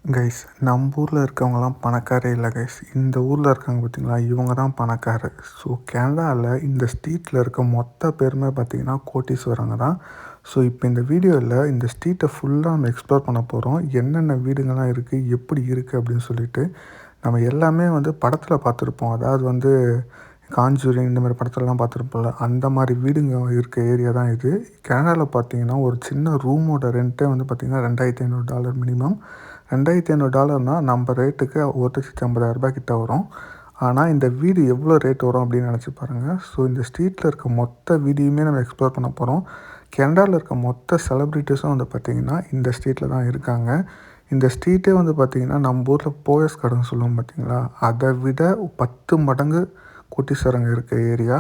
Guys, நம்ம ஊரில் இருக்கவங்கலாம் பணக்காரே இல்லை கைஸ். இந்த ஊரில் இருக்காங்க பார்த்தீங்களா, இவங்க தான் பணக்காரர். ஸோ கனடாவில் இந்த ஸ்ட்ரீட்டில் இருக்க மொத்த பேருமே பார்த்திங்கன்னா கோட்டீஸ்வரங்க தான். ஸோ இப்போ இந்த வீடியோவில் இந்த ஸ்ட்ரீட்டை ஃபுல்லாக நம்ம எக்ஸ்ப்ளோர் பண்ண போகிறோம். என்னென்ன வீடுங்கள்லாம் இருக்குது, எப்படி இருக்குது அப்படின்னு சொல்லிட்டு. நம்ம எல்லாமே படத்தில் பார்த்துருப்போம். அதாவது காஞ்சூரிங் இந்த மாதிரி படத்துலலாம் பார்த்துருப்போம்ல, அந்த மாதிரி வீடுங்க இருக்க ஏரியா தான் இது. கனடாவில் பார்த்தீங்கன்னா ஒரு சின்ன ரூமோட ரெண்ட்டே பார்த்திங்கன்னா $2,500 மினிமம். $2,500 நம்ம ரேட்டுக்கு $1,50,000 கிட்ட வரும். ஆனால் இந்த வீடு எவ்வளோ ரேட் வரும் அப்படின்னு நினச்சி பாருங்கள். ஸோ இந்த ஸ்ட்ரீட்டில் இருக்க மொத்த வீடியுமே நம்ம எக்ஸ்ப்ளோர் பண்ண போகிறோம். கனடாவில் இருக்க மொத்த செலிப்ரிட்டிஸும் பார்த்திங்கன்னா இந்த ஸ்ட்ரீட்டில் தான் இருக்காங்க. இந்த ஸ்ட்ரீட்டே பார்த்திங்கன்னா நம்ம ஊரில் போயஸ் கார்டன் சொல்லுவோம் பார்த்திங்களா, அதை விட 10 மடங்கு கோட்டீஸ்வரங்க இருக்க ஏரியா.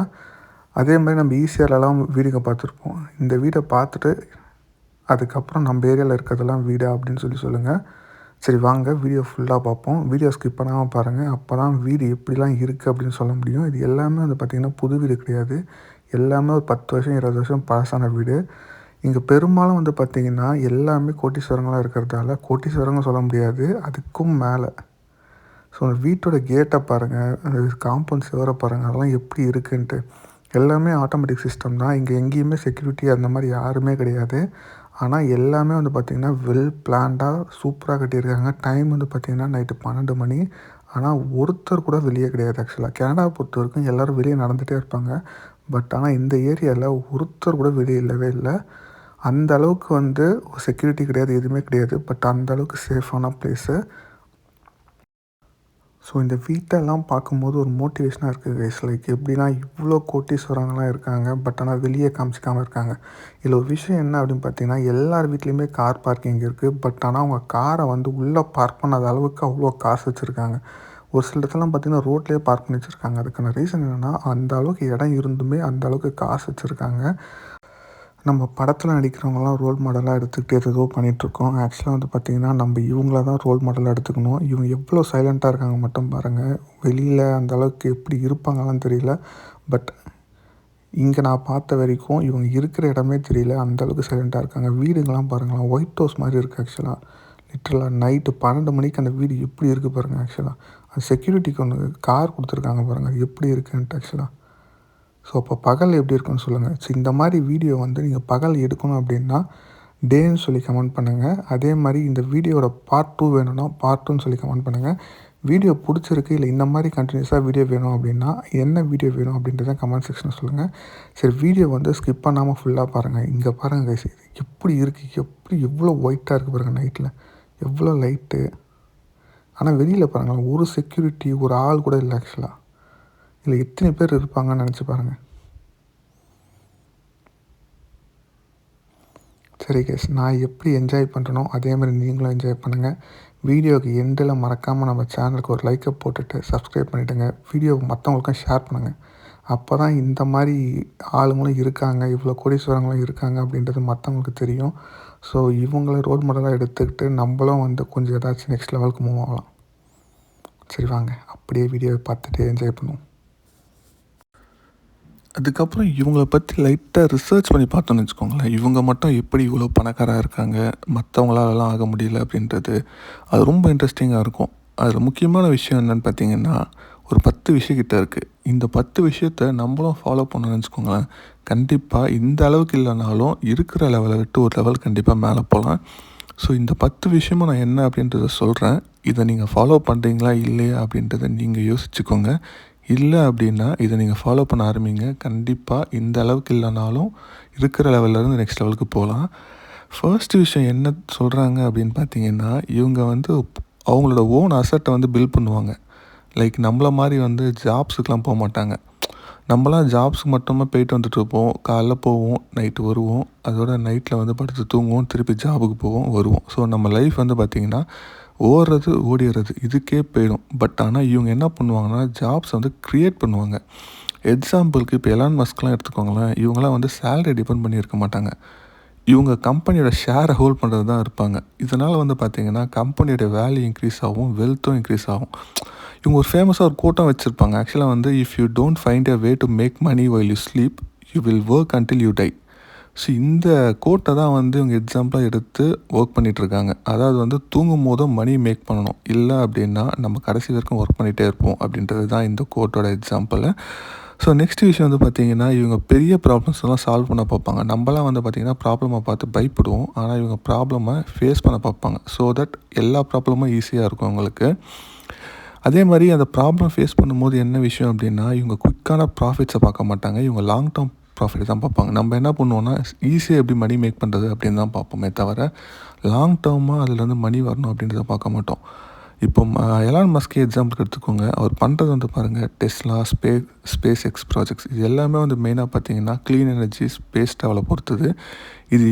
அதே மாதிரி நம்ம ஈசிஆர்லலாம் வீடுங்க பார்த்துருப்போம். இந்த வீடை பார்த்துட்டு அதுக்கப்புறம் நம்ம ஏரியாவில் இருக்கிறதெல்லாம் வீடா அப்படின்னு சொல்லுங்கள். சரி வாங்க வீடியோ ஃபுல்லாக பார்ப்போம். வீடியோ ஸ்கிப் பண்ணாமல் பாருங்கள். அப்போ தான் வீடு எப்படிலாம் இருக்குது அப்படின்னு சொல்ல முடியும். இது எல்லாமே பார்த்திங்கன்னா புது வீடு கிடையாது. எல்லாமே ஒரு 10 வருஷம் 20 வருஷம் பழசான வீடு. இங்கே பெரும்பாலும் பார்த்திங்கன்னா எல்லாமே கோட்டீஸ்வரங்களாக இருக்கிறதால கோட்டீஸ்வரங்க சொல்ல முடியாது, அதுக்கும் மேலே. ஸோ அந்த வீட்டோட கேட்டை பாருங்கள், அந்த காம்பவுண்ட் சுவரை பாருங்கள், அதெல்லாம் எப்படி இருக்குன்ட்டு. எல்லாமே ஆட்டோமேட்டிக் சிஸ்டம் தான். இங்கே எங்கேயுமே செக்யூரிட்டி அந்த மாதிரி யாருமே கிடையாது. ஆனால் எல்லாமே பார்த்திங்கன்னா வெல் பிளான்டாக சூப்பராக கட்டியிருக்காங்க. டைம் பார்த்திங்கன்னா நைட்டு 12 மணி. ஆனால் ஒருத்தர் கூட வெளியே கிடையாது. ஆக்சுவலாக கனடாவை பொறுத்த வரைக்கும் எல்லோரும் வெளியே நடந்துகிட்டே இருப்பாங்க. பட் ஆனால் இந்த ஏரியாவில் ஒருத்தர் கூட வெளியே இல்லவே இல்லை. அந்த அளவுக்கு செக்யூரிட்டி கிடையாது, எதுவுமே கிடையாது. பட் அந்த அளவுக்கு சேஃபான பிளேஸு. ஸோ இந்த வீட்டெல்லாம் பார்க்கும்போது ஒரு மோட்டிவேஷனாக இருக்குது கைஸ். லைக் எப்படின்னா இவ்வளோ கோட்டீஸ்வரங்களாம் இருக்காங்க, பட் ஆனால் வெளியே காமிச்சிக்காமல் இருக்காங்க. இதில் ஒரு விஷயம் என்ன அப்படின்னு பார்த்தீங்கன்னா, எல்லார் வீட்லேயுமே கார் பார்க்கிங் இருக்குது. பட் ஆனால் அவங்க காரை உள்ளே பார்க் பண்ணாத அளவுக்கு அவ்வளோ காசு வச்சுருக்காங்க. ஒரு சில இடத்துலாம் பார்த்திங்கன்னா ரோட்லேயே பார்க் பண்ணி வச்சுருக்காங்க. அதுக்கான ரீசன் என்னென்னா, அந்த அளவுக்கு இடம் இருந்துமே அந்த அளவுக்கு காசு வச்சுருக்காங்க. நம்ம படத்தில் நடிக்கிறவங்களாம் ரோல் மாடலாக எடுத்துக்கிட்டு ஏதோ பண்ணிகிட்ருக்கோம். ஆக்சுவலாக பார்த்திங்கன்னா நம்ம இவங்கள தான் ரோல் மாடலாக எடுத்துக்கணும். இவங்க எவ்வளோ சைலண்ட்டாக இருக்காங்க மட்டும் பாருங்கள். வெளியில் அந்த அளவுக்கு எப்படி இருப்பாங்கலாம் தெரியல. பட் இங்கே நான் பார்த்த வரைக்கும் இவங்க இருக்கிற இடமே தெரியல, அந்தளவுக்கு சைலண்ட்டாக இருக்காங்க. வீடுங்கள்லாம் பாருங்களேன், ஒயிட் ஹவுஸ் மாதிரி இருக்குது. ஆக்சுவலாக லிட்டரலாக நைட்டு 12 மணிக்கு அந்த வீடு எப்படி இருக்குது பாருங்கள். ஆக்சுவலாக அந்த செக்யூரிட்டிக்கு ஒன்று கார் கொடுத்துருக்காங்க பாருங்கள், அது எப்படி இருக்குன்ட்டு. ஆக்சுவலாக ஸோ அப்போ பகல் எப்படி இருக்குன்னு சொல்லுங்கள். ஸோ இந்த மாதிரி வீடியோ நீங்கள் பகல் எடுக்கணும் அப்படின்னா டேன்னு சொல்லி கமெண்ட் பண்ணுங்கள். அதே மாதிரி இந்த வீடியோட பார்ட் 2 வேணும்னா பார்ட் 2ன்னு சொல்லி கமெண்ட் பண்ணுங்கள். வீடியோ பிடிச்சிருக்கு, இல்லை இந்த மாதிரி கண்டினியூஸாக வீடியோ வேணும் அப்படின்னா என்ன வீடியோ வேணும் அப்படின்றத கமெண்ட் செக்ஷனில் சொல்லுங்கள். சரி, வீடியோ ஸ்கிப் பண்ணாமல் ஃபுல்லாக பாருங்கள். இங்கே பாருங்கள் கைஸ், எப்படி இருக்குது, எப்படி எவ்வளோ ஒயிட்டாக இருக்குது பாருங்கள். நைட்டில் எவ்வளோ லைட்டு. ஆனால் வெளியில் பாருங்கள், ஒரு செக்யூரிட்டி ஒரு ஆள் கூட இல்லை. ஆக்சுவலாக இல்லை எத்தனை பேர் இருப்பாங்கன்னு நினச்சி பாருங்கள். சரி கேஸ், நான் எப்படி என்ஜாய் பண்ணுறனோ அதே மாதிரி நீங்களும் என்ஜாய் பண்ணுங்கள். வீடியோவுக்கு எண்டில் மறக்காமல் நம்ம சேனலுக்கு ஒரு லைக்கை போட்டுட்டு சப்ஸ்கிரைப் பண்ணிவிடுங்க. வீடியோ மற்றவங்களுக்கும் ஷேர் பண்ணுங்கள். அப்போ தான் இந்த மாதிரி ஆளுங்களும் இருக்காங்க, இவ்வளோ கோடீஸ்வரங்களும் இருக்காங்க அப்படின்றது மற்றவங்களுக்கு தெரியும். ஸோ இவங்கள ரோல் மாடலாக எடுத்துக்கிட்டு நம்மளும் கொஞ்சம் ஏதாச்சும் நெக்ஸ்ட் லெவலுக்கு மூவ் ஆகலாம். சரி வாங்க அப்படியே வீடியோவை பார்த்துட்டு என்ஜாய் பண்ணுவோம். அதுக்கப்புறம் இவங்கள பற்றி லைட்டாக ரிசர்ச் பண்ணி பார்த்தோன்னு வச்சுக்கோங்களேன். இவங்க மட்டும் எப்படி இவ்வளோ பணக்காராக இருக்காங்க, மற்றவங்களாலலாம் ஆக முடியல அப்படின்றது அது ரொம்ப இன்ட்ரெஸ்டிங்காக இருக்கும். அதில் முக்கியமான விஷயம் என்னென்னு பார்த்தீங்கன்னா, ஒரு 10 விஷயம் கிட்ட இருக்குது. இந்த 10 விஷயத்த நம்மளும் ஃபாலோ பண்ணணும்னு வச்சுக்கோங்களேன். கண்டிப்பாக இந்த அளவுக்கு இல்லைனாலும் இருக்கிற லெவலை விட்டு ஒரு லெவல் கண்டிப்பாக மேலே போகலாம். ஸோ இந்த 10 விஷயமும் நான் என்ன அப்படின்றத சொல்கிறேன். இதை நீங்கள் ஃபாலோ பண்ணுறீங்களா இல்லையா அப்படின்றத நீங்கள் யோசிச்சுக்கோங்க. இல்லை அப்படின்னா இதை நீங்கள் ஃபாலோ பண்ண ஆரம்பிங்க. கண்டிப்பாக இந்த அளவுக்கு இல்லைனாலும் இருக்கிற லெவல்லேருந்து நெக்ஸ்ட் லெவலுக்கு போகலாம். ஃபர்ஸ்ட் விஷயம் என்ன சொல்கிறாங்க அப்படின்னு பார்த்தீங்கன்னா, இவங்க அவங்களோட ஓன் அசட்டை பில்ட் பண்ணுவாங்க. லைக் நம்மள மாதிரி ஜாப்ஸுக்கெலாம் போக மாட்டாங்க. நம்மளாம் ஜாப்ஸுக்கு மட்டுமே போயிட்டு வந்துட்டுருப்போம். காலைல போவோம், நைட்டு வருவோம். அதோட நைட்டில் படுத்து தூங்குவோம், திருப்பி ஜாபுக்கு போவோம், வருவோம். ஸோ நம்ம லைஃப் பார்த்திங்கன்னா ஓடுறது ஓடிடுறது இதுக்கே போயிடும். பட் ஆனால் இவங்க என்ன பண்ணுவாங்கன்னா, ஜாப்ஸ் க்ரியேட் பண்ணுவாங்க. எக்ஸாம்பிளுக்கு இப்போ எலான் மஸ்க்லாம் எடுத்துக்கோங்களேன். இவங்களாம் சேலரி டிபெண்ட் பண்ணியிருக்க மாட்டாங்க. இவங்க கம்பெனியோட ஷேரை ஹோல்ட் பண்ணுறது தான் இருப்பாங்க. இதனால் பார்த்திங்கன்னா கம்பெனியோட வேல்யூ இன்க்ரீஸ் ஆகும், வெல்த்தும் இன்க்ரீஸ் ஆகும். இவங்க ஒரு ஃபேமஸாக ஒரு கோட்டம் வச்சுருப்பாங்க. ஆக்சுவலாக if you don't find a way to make money while you sleep, you will work until you die. So இந்த கோட்டை தான் வந்து இவங்க எக்ஸாம்பிளாக எடுத்து ஒர்க் பண்ணிகிட்ருக்காங்க. அதாவது வந்து தூங்கும் போதும் மணி மேக் பண்ணணும், இல்லை அப்படின்னா நம்ம கடைசி வரைக்கும் ஒர்க் பண்ணிகிட்டே இருப்போம் அப்படின்றது தான் இந்த கோட்டோட எக்ஸாம்பிள். ஸோ நெக்ஸ்ட் விஷயம் வந்து பார்த்திங்கன்னா, இவங்க பெரிய ப்ராப்ளம்ஸ் எல்லாம் சால்வ் பண்ண பார்ப்பாங்க. நம்மலாம் வந்து பார்த்திங்கன்னா ப்ராப்ளமை பார்த்து பயப்படுவோம், ஆனால் இவங்க ப்ராப்ளமை ஃபேஸ் பண்ண பார்ப்பாங்க. ஸோ தட் எல்லா ப்ராப்ளமும் ஈஸியாக இருக்கும் அவங்களுக்கு. அதே மாதிரி அந்த ப்ராப்ளம் ஃபேஸ் பண்ணும்போது என்ன விஷயம் அப்படின்னா, இவங்க குயிக்கான ப்ராஃபிட்ஸை பார்க்க மாட்டாங்க, இவங்க லாங் டேர்ம் ப்ராஃபிட் தான் பார்ப்பாங்க. நம்ம என்ன பண்ணுவோன்னா, ஈஸியாக எப்படி மணி மேக் பண்ணுறது அப்படின்னு தான் பார்ப்போமே தவிர, லாங் டேர்மாக அதுலேருந்து மணி வரணும் அப்படின்றத பார்க்க மாட்டோம். இப்போ எலான் மஸ்கே எக்ஸாம்பிளுக்கு எடுத்துக்கோங்க. அவர் பண்ணுறது வந்து பாருங்கள், டெஸ்லா, ஸ்பேஸ் எக்ஸ் ப்ராஜெக்ட்ஸ், இது எல்லாமே வந்து மெயினாக பார்த்தீங்கன்னா க்ளீன் எனர்ஜி, ஸ்பேஸ் ட்ராவலை பொறுத்தது. இது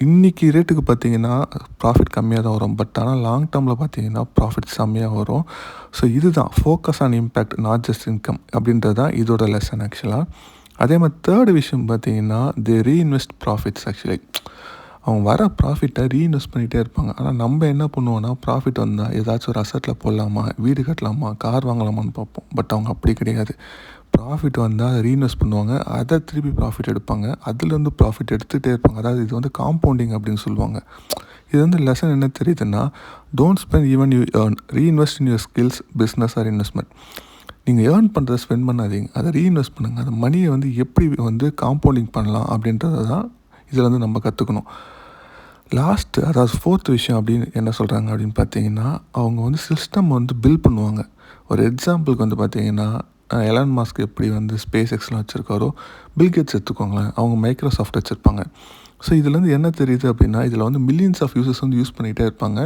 இன்றைக்கி ரேட்டுக்கு பார்த்தீங்கன்னா ப்ராஃபிட் கம்மியாக தான் வரும், பட் ஆனால் லாங் டேர்மில் பார்த்தீங்கன்னா ப்ராஃபிட் செம்மையாக வரும். ஸோ இதுதான் focus on impact, not just income அப்படின்றது தான் இதோட லெசன் ஆக்சுவலாக. அதே மாதிரி தேர்டு விஷயம் பார்த்தீங்கன்னா, தி ரீஇன்வெஸ்ட் ப்ராஃபிட்ஸ். ஆக்சுவலி அவங்க வர ப்ராஃபிட்டை ரீஇன்வெஸ்ட் பண்ணிகிட்டே இருப்பாங்க. ஆனால் நம்ம என்ன பண்ணுவோன்னா, ப்ராஃபிட் வந்தால் ஏதாச்சும் ஒரு அசட்டில் போடலாமா, வீடு கட்டலாமா, கார் வாங்கலாமான்னு பார்ப்போம். பட் அவங்க அப்படி கிடையாது. ப்ராஃபிட் வந்தால் அதை ரீஇன்வெஸ்ட் பண்ணுவாங்க, அதை திருப்பி ப்ராஃபிட் எடுப்பாங்க, அதுலேருந்து ப்ராஃபிட் எடுத்துகிட்டே இருப்பாங்க. அதாவது இது வந்து காம்பவுண்டிங் அப்படின்னு சொல்லுவாங்க. இது வந்து லெசன் என்ன தெரியுதுன்னா, don't spend even you earn, reinvest in your skills, business or investment. நீங்கள் ஏர்ன் பண்ணுறதை ஸ்பெண்ட் பண்ணாதீங்க, அதை ரீஇன்வெஸ்ட் பண்ணுங்கள். அந்த மணியை வந்து எப்படி வந்து காம்பவுண்டிங் பண்ணலாம் அப்படின்றத தான் இதில் வந்து நம்ம கற்றுக்கணும். லாஸ்ட்டு, அதாவது ஃபோர்த் விஷயம் அப்படின்னு என்ன சொல்கிறாங்க அப்படின்னு பார்த்தீங்கன்னா, அவங்க வந்து சிஸ்டம் வந்து பில்ட் பண்ணுவாங்க. ஒரு எக்ஸாம்பிளுக்கு வந்து பார்த்தீங்கன்னா, எலான் மாஸ்க் எப்படி வந்து ஸ்பேஸ் எக்ஸ்லாம் வச்சுருக்காரோ, பில்கேட்ஸ் எடுத்துக்கோங்களேன், அவங்க மைக்ரோசாஃப்ட் வச்சுருப்பாங்க. ஸோ இதுலேருந்து என்ன தெரியுது அப்படின்னா, இதில் வந்து மில்லியன்ஸ் ஆஃப் யூசர்ஸ் வந்து யூஸ் பண்ணிகிட்டே இருப்பாங்க.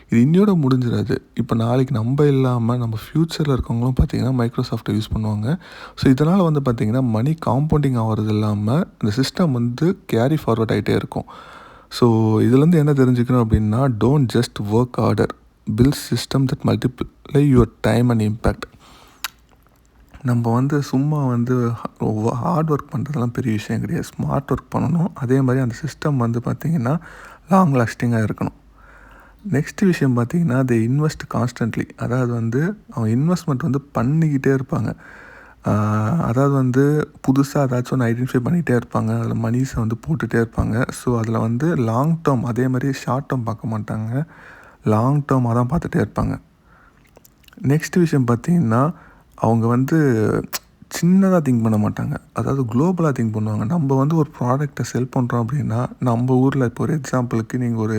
இது இன்னையோட முடிஞ்சிடாது. இப்போ நாளைக்கு நம்ம இல்லாமல் நம்ம ஃப்யூச்சரில் இருக்கவங்களும் பார்த்திங்கன்னா மைக்ரோசாஃப்ட்டை யூஸ் பண்ணுவாங்க. ஸோ இதனால் வந்து பார்த்திங்கன்னா மணி காம்பவுண்டிங் ஆகிறது இல்லாமல் இந்த சிஸ்டம் வந்து கேரி ஃபார்வர்ட் ஆகிட்டே இருக்கும். ஸோ இதுலேருந்து என்ன தெரிஞ்சுக்கணும் அப்படின்னா, don't just work harder, build system that multiply your time and impact. நம்ம வந்து சும்மா வந்து ஹார்ட் ஒர்க் பண்ணுறதுலாம் பெரிய விஷயம் கிடையாது, ஸ்மார்ட் ஒர்க் பண்ணணும். அதே மாதிரி அந்த சிஸ்டம் வந்து பார்த்திங்கன்னா லாங் லாஸ்டிங்காக இருக்கணும். நெக்ஸ்ட் விஷயம் பார்த்திங்கன்னா, தே இன்வெஸ்ட் கான்ஸ்டன்ட்லி. அதாவது வந்து அவங்க இன்வெஸ்ட்மெண்ட் வந்து பண்ணிக்கிட்டே இருப்பாங்க. அதாவது வந்து புதுசாக ஏதாச்சும் ஒன்று ஐடென்டிஃபை பண்ணிகிட்டே இருப்பாங்க, அதில் மணிஸை வந்து போட்டுகிட்டே இருப்பாங்க. ஸோ அதில் வந்து லாங் டேர்ம், அதே மாதிரி ஷார்ட் டேர்ம் பார்க்க மாட்டாங்க, லாங் டேர்மாக தான் பார்த்துட்டே இருப்பாங்க. நெக்ஸ்ட் விஷயம் பார்த்திங்கன்னா, அவங்க வந்து சின்னதாக திங்க் பண்ண மாட்டாங்க, அதாவது குளோபலாக திங்க் பண்ணுவாங்க. நம்ம வந்து ஒரு ப்ராடக்டை செல் பண்ணுறோம் அப்படின்னா, நம்ம ஊரில் இப்போ ஒரு எக்ஸாம்பிளுக்கு நீங்கள் ஒரு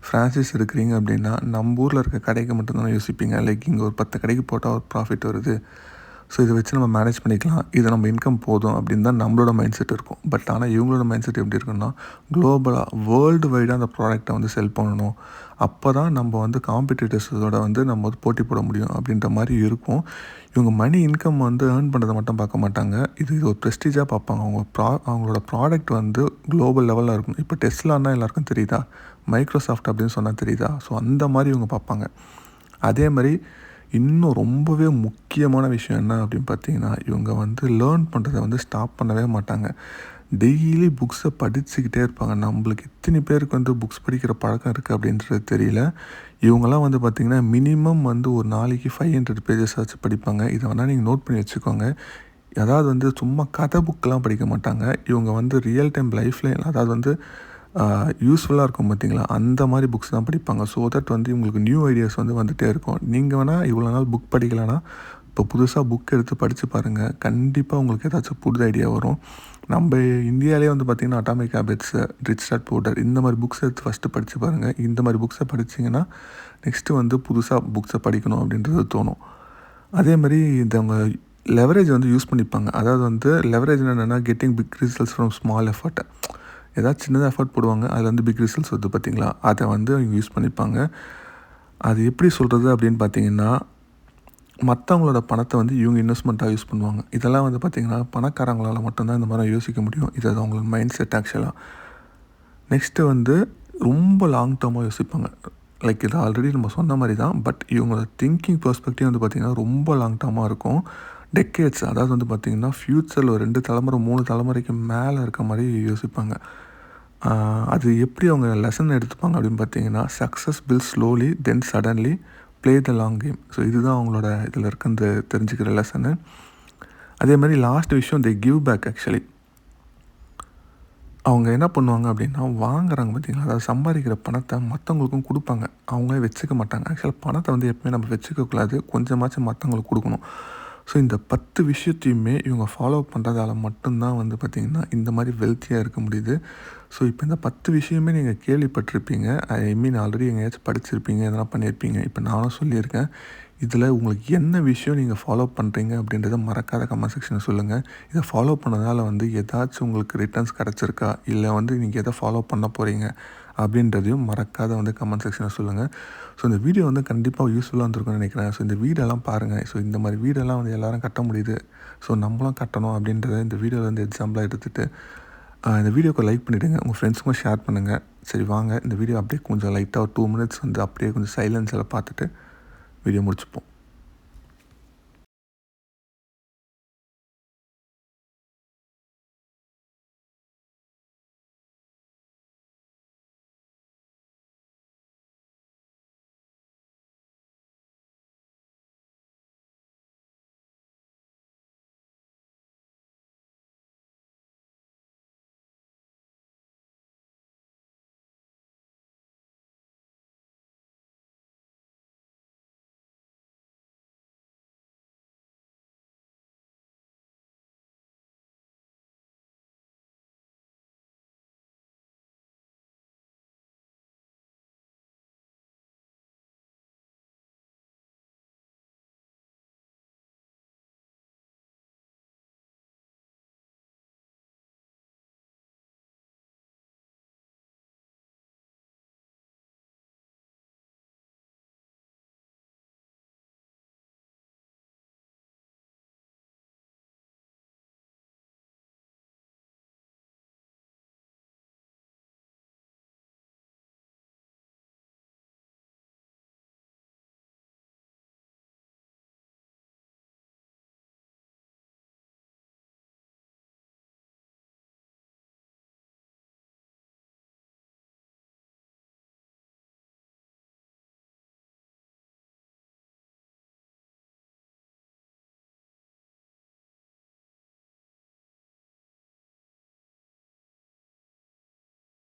ஃப்ரான்ச்சைஸ் எடுக்கிறீங்க அப்படின்னா, நம்ம ஊரில் இருக்க கடைக்கு மட்டும்தான் யோசிப்பீங்க. லைக் இங்கே ஒரு 10 கடைக்கு போட்டால் ஒரு ப்ராஃபிட் வருது, ஸோ இதை வச்சு நம்ம மேனேஜ் பண்ணிக்கலாம், இதை நம்ம இன்கம் போதும் அப்படின்னு தான் நம்மளோட மைண்ட் செட் இருக்கும். பட் ஆனால் இவங்களோட மைண்ட் செட் எப்படி இருக்குன்னா, குளோபலாக வேர்ல்டு வைடாக அந்த ப்ராடக்டை வந்து செல் பண்ணணும், அப்போ தான் நம்ம வந்து காம்படிட்டர்ஸோட வந்து நம்ம வந்து போட்டி போட முடியும் அப்படின்ற மாதிரி இருக்கும். இவங்க மணி இன்கம் வந்து ஏர்ன் பண்ணுறதை மட்டும் பார்க்க மாட்டாங்க, இது ஒரு ப்ரெஸ்டீஜாக பார்ப்பாங்க. அவங்களோட ப்ராடக்ட் வந்து குளோபல் லெவலில் இருக்கணும். இப்போ டெஸ்லான்னா எல்லாருக்கும் தெரியுதா, மைக்ரோசாஃப்ட் அப்படின்னு சொன்னால் தெரியுதா, ஸோ அந்த மாதிரி இவங்க பார்ப்பாங்க. அதே மாதிரி இன்னும் ரொம்பவே முக்கியமான விஷயம் என்ன அப்படின்னு பார்த்தீங்கன்னா, இவங்க வந்து லேர்ன் பண்ணுறதை வந்து ஸ்டாப் பண்ணவே மாட்டாங்க. டெய்லி புக்ஸை படிச்சுக்கிட்டே இருப்பாங்க. நம்மளுக்கு எத்தனை பேருக்கு வந்து புக்ஸ் படிக்கிற பழக்கம் இருக்குது அப்படின்றது தெரியல. இவங்கெல்லாம் வந்து பார்த்திங்கன்னா மினிமம் வந்து ஒரு நாளைக்கு 500 பேஜஸ் ஆச்சு படிப்பாங்க. இதை வேணால் நீங்கள் நோட் பண்ணி வச்சுக்கோங்க. அதாவது வந்து சும்மா கதை புக்கெலாம் படிக்க மாட்டாங்க, இவங்க வந்து ரியல் டைம் லைஃப்பில், அதாவது வந்து யூஸ்ஃபுல்லாக இருக்கும் பார்த்திங்களா, அந்த மாதிரி புக்ஸ் தான் படிப்பாங்க. ஸோ தட் வந்து இவங்களுக்கு நியூ ஐடியாஸ் வந்து வந்துகிட்டே இருக்கும். நீங்கள் வேணால் இவ்வளோ நாள் புக் படிக்கலைன்னா இப்போ புதுசாக புக் எடுத்து படித்து பாருங்கள், கண்டிப்பாக உங்களுக்கு ஏதாச்சும் புது ஐடியா வரும். நம்ம இந்தியாவிலே வந்து பார்த்திங்கன்னா atomic habits, rich dad poor dad, இந்த மாதிரி புக்ஸ் எடுத்து ஃபஸ்ட்டு படித்து பாருங்கள். இந்த மாதிரி புக்ஸை படிச்சிங்கன்னா நெக்ஸ்ட்டு வந்து புதுசாக புக்ஸை படிக்கணும் அப்படின்றது தோணும். அதே மாதிரி அவங்க லெவரேஜ் வந்து யூஸ் பண்ணிப்பாங்க. அதாவது வந்து லெவரேஜ் என்னென்னா, getting big results from small effort. ஏதாவது சின்னதாக எஃபர்ட் போடுவாங்க, அதில் வந்து பிக் ரிசல்ட்ஸ் வருது பார்த்திங்களா, அதை வந்து அவங்க யூஸ் பண்ணிப்பாங்க. அது எப்படி சொல்கிறது அப்படின்னு பார்த்தீங்கன்னா, மற்றவங்களோட பணத்தை வந்து இவங்க இன்வெஸ்ட்மெண்ட்டாக யூஸ் பண்ணுவாங்க. இதெல்லாம் வந்து பார்த்திங்கன்னா பணக்காரங்களால் மட்டும்தான் இந்த மாதிரி யோசிக்க முடியும். இது அது அவங்களோட மைண்ட் செட் ஆக்சுவலாக. நெக்ஸ்ட்டு வந்து ரொம்ப லாங் டேர்மாக யோசிப்பாங்க. லைக் இது ஆல்ரெடி நம்ம சொன்ன மாதிரி தான், பட் இவங்களோட திங்கிங் பெர்ஸ்பெக்டிவ் வந்து பார்த்திங்கன்னா ரொம்ப லாங் டேர்மாக இருக்கும். டெக்கேட்ஸ், அதாவது வந்து பார்த்திங்கன்னா ஃப்யூச்சரில் ஒரு 2 தலைமுறை 3 தலைமுறைக்கு மேலே இருக்க மாதிரி யோசிப்பாங்க. அது எப்படி அவங்க லெசன் எடுத்துப்பாங்க அப்படின்னு பார்த்தீங்கன்னா, success build slowly then suddenly play the long game. So இதுதான் அவங்களோட இதில் இருக்க இந்த தெரிஞ்சுக்கிற லெசனு. அதே மாதிரி லாஸ்ட் விஷயம், தே கிவ் பேக். ஆக்சுவலி அவங்க என்ன பண்ணுவாங்க அப்படின்னா, வாங்குறாங்க பார்த்தீங்களா, அதாவது சம்பாதிக்கிற பணத்த மத்தவங்களுக்கும் குடுப்பாங்க. அவங்களே வச்சுக்க மாட்டாங்க. ஆக்சுவலா பணத்த வந்து எப்பவுமே நம்ம வச்சுக்கக்கூடாது. கொஞ்சமாச்சும் மத்தவங்களுக்கு குடுக்கணும். ஸோ இந்த 10 விஷயத்தையுமே இவங்க ஃபாலோ பண்ணுறதால மட்டும் தான் வந்து பார்த்திங்கன்னா, இந்த மாரி வெல்த்தியா இருக்க முடியுது. ஸோ இப்போ இந்த 10 விஷயமே நீங்க கேள்விப்பட்டிருப்பீங்க. ஐ மீன் ஆல்ரெடி எங்கேயாச்சும் படிச்சிருப்பீங்க, எதனா பண்ணியிருப்பீங்க. இப்போ நானும் சொல்லியிருக்கேன். இதில உங்களுக்கு என்ன விஷயம் நீங்க ஃபாலோ பண்ணுறீங்க அப்படின்றத மறக்காத கமெண்ட் செக்ஷன்ல சொல்லுங்க. இத ஃபாலோ பண்ணதால வந்து ஏதாச்சும் உங்களுக்கு ரிட்டர்ன்ஸ் கிடைச்சிருக்கா? இல்ல வந்து நீங்க எத ஃபாலோ பண்ண போறீங்க? அப்படின்றதையும் மறக்காத வந்து கமெண்ட் செக்ஷன்ல சொல்லுங்க. ஸோ இந்த வீடியோ வந்து கண்டிப்பா யூஸ்ஃபுல்லா இருந்திருக்கும்னு நினைக்கிறேன். ஸோ இந்த வீடெல்லாம் பாருங்க. ஸோ இந்த மாரி வீடெல்லாம் வந்து எல்லாரும் கட்ட முடியுது. ஸோ நம்மளும் கட்டணும் அப்படின்றத இந்த வீடியோல இருந்து எக்ஸாம்பிளா எடுத்துட்டு, இந்த வீடியோக்கு லைக் பண்ணிவிடுங்க. உங்கள் ஃப்ரெண்ட்ஸுக்கும் ஷேர் பண்ணுங்க. சரி வாங்க இந்த வீடியோ அப்படியே கொஞ்சம் லைட்டா ஒரு 2 மினிட்ஸ் வந்து அப்படியே கொஞ்சம் சைலன்ஸில பார்த்துட்டு வீடியோ முடிச்சுப்போம்.